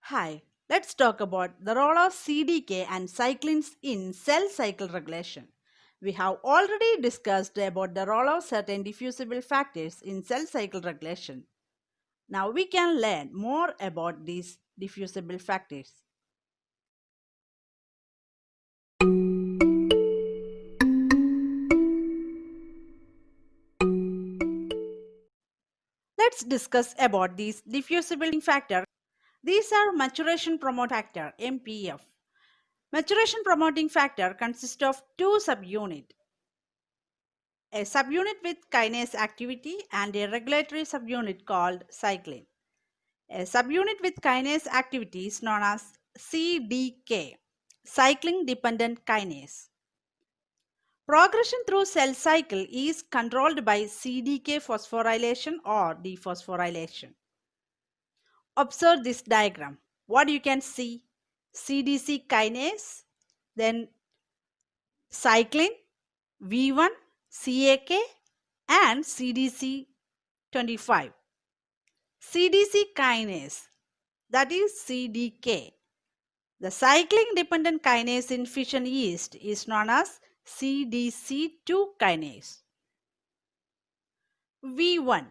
Hi, let's talk about the role of CDK and cyclins in cell cycle regulation. We have already discussed about the role of certain diffusible factors in cell cycle regulation. Now we can learn more about these diffusible factors. Let's discuss about these diffusible factors. These are maturation promoting factor MPF. Maturation promoting factor consists of two subunits, a subunit with kinase activity and a regulatory subunit called cyclin. A subunit with kinase activity is known as CDK, cycling dependent kinase. Progression through cell cycle is controlled by CDK phosphorylation or dephosphorylation. Observe this diagram. What you can see? CDC kinase, then cyclin, V1, CAK, and CDC25. CDC kinase, that is CDK. The cycling dependent kinase in fission yeast is known as CDC2 kinase. V1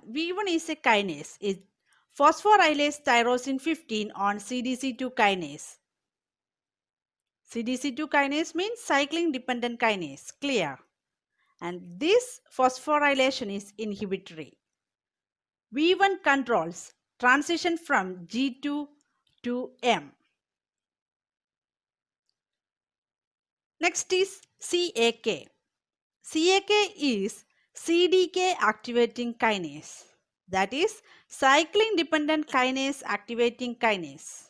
is a kinase. It phosphorylase tyrosine 15 on CDC2 kinase. CDC2 kinase means cycling dependent kinase. Clear? And this phosphorylation is inhibitory. V1 controls transition from G2 to M. Next is CAK. CAK is CDK activating kinase, that is cycling dependent kinase activating kinase.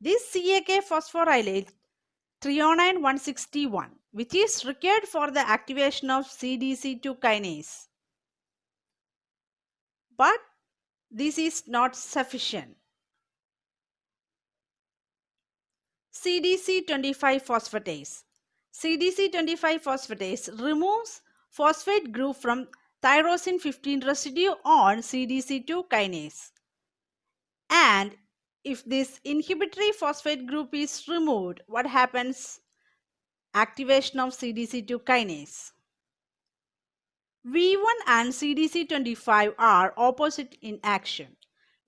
This CAK phosphorylates threonine 161, which is required for the activation of CDC2 kinase. But this is not sufficient. CDC25 phosphatase. CDC25 phosphatase removes phosphate group from tyrosine 15 residue on CDC2 kinase. And if this inhibitory phosphate group is removed, what happens? Activation of CDC2 kinase. V1 and CDC25 are opposite in action.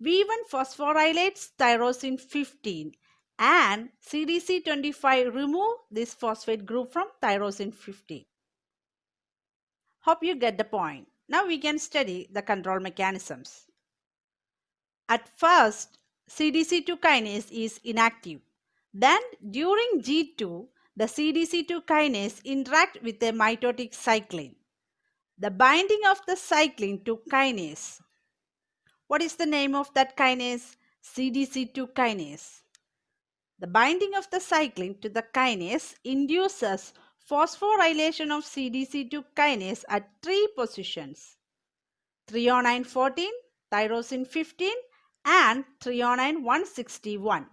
V1 phosphorylates tyrosine 15 and CDC25 remove this phosphate group from tyrosine 15. Hope you get the point. Now we can study the control mechanisms. At first, CDC2 kinase is inactive. Then during G2, the CDC2 kinase interact with a mitotic cyclin. The binding of the cyclin to kinase. What is the name of that kinase? CDC2 kinase. The binding of the cyclin to the kinase induces phosphorylation of CDC2 kinase at three positions: threonine 14, tyrosine 15, and threonine 161.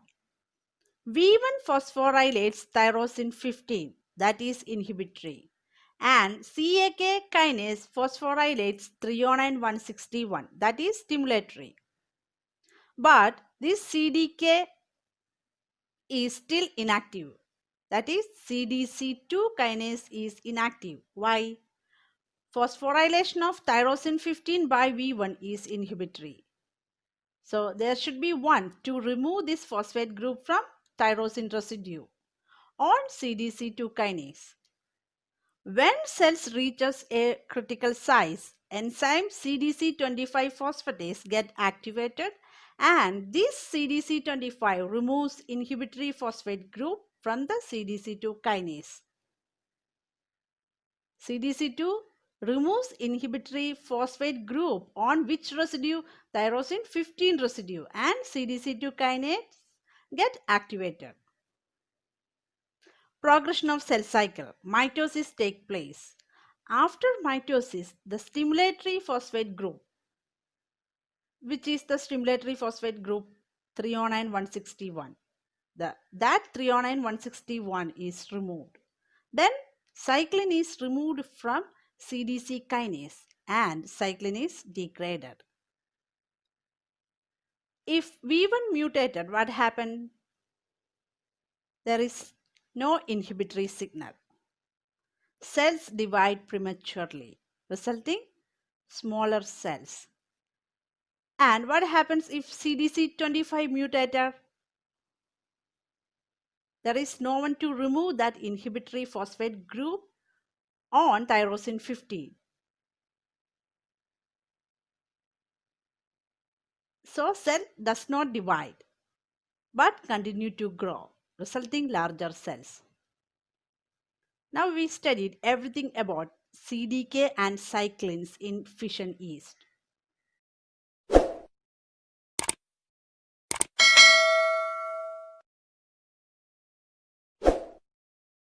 V1 phosphorylates tyrosine 15, that is inhibitory, and CAK kinase phosphorylates threonine 161, that is stimulatory. But this CDK is still inactive. That is, CDC2 kinase is inactive. Why? Phosphorylation of tyrosine 15 by V1 is inhibitory. So there should be one to remove this phosphate group from tyrosine residue on CDC2 kinase. When cells reaches a critical size, enzyme CDC25 phosphatase get activated, and this CDC25 removes inhibitory phosphate group from the CDC2 kinase. CDC2 removes inhibitory phosphate group on which residue? Tyrosine 15 residue, and CDC2 kinase get activated. Progression of cell cycle. Mitosis take place. After mitosis, the stimulatory phosphate group, which is the stimulatory phosphate group? Threonine 161. That threonine 161 is removed. Then cyclin is removed from CDC kinase and cyclin is degraded. If V1 mutated, what happened? There is no inhibitory signal. Cells divide prematurely, resulting smaller cells. And what happens if CDC25 mutated? There is no one to remove that inhibitory phosphate group on tyrosine 15. So cell does not divide but continue to grow, resulting larger cells. Now we studied everything about CDK and cyclins in fission yeast.